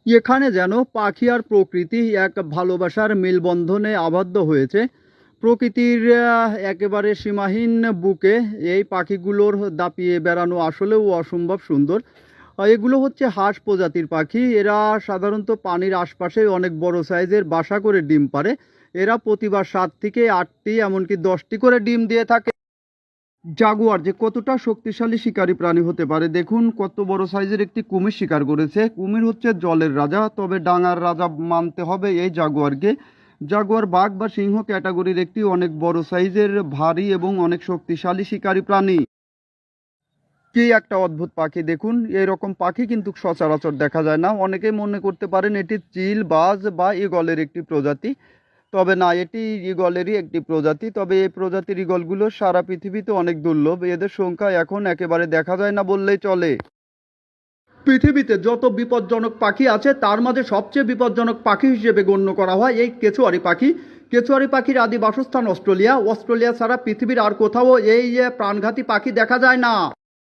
এখানে যেন পাখি আর প্রকৃতি এক ভালোবাসার মেলবন্ধনে আবদ্ধ হয়েছে। প্রকৃতির একেবারে সীমাহীন বুকে এই পাখিগুলোর দাপিয়ে বেড়ানো আসলেও অসম্ভব সুন্দর। এগুলো হচ্ছে হাঁস প্রজাতির পাখি। এরা সাধারণত পানির আশপাশে অনেক বড় সাইজের বাসা করে ডিম পাড়ে। এরা প্রতিবার 7 থেকে 8টি এমনকি 10টি করে ডিম দিয়ে থাকে। জাগুয়ার যে কতটা শক্তিশালী শিকারী প্রাণী হতে পারে দেখুন, কত বড় সাইজের একটি কুমির শিকার করেছে। কুমির হচ্ছে জলের রাজা, তবে ডাঙার রাজা মানতে হবে এই জাগুয়ারকে। জাগুয়ার বাঘ বা সিংহ ক্যাটাগরির একটি অনেক বড় সাইজের ভারী এবং অনেক শক্তিশালী শিকারী প্রাণী। কি একটা অদ্ভুত পাখি দেখুন, এরকম পাখি কিন্তু সচরাচর দেখা যায় না। অনেকেই মনে করতে পারেন এটি চিল বাজ বা ঈগলের একটি প্রজাতি, তবে না, এটি ঈগলেরই একটি প্রজাতি। তবে এই প্রজাতির ঈগলগুলো সারা পৃথিবীতে অনেক দুর্লভ, এদের সংখ্যা এখন একেবারে দেখা যায় না বললেই চলে। পৃথিবীতে যত বিপজ্জনক পাখি আছে তার মাঝে সবচেয়ে বিপজ্জনক পাখি হিসেবে গণ্য করা হয় এই কেচুয়ারি পাখি। কেচুয়ারি পাখির আদি বাসস্থান অস্ট্রেলিয়া। অস্ট্রেলিয়া ছাড়া পৃথিবীর আর কোথাও এই প্রাণঘাতী পাখি দেখা যায় না।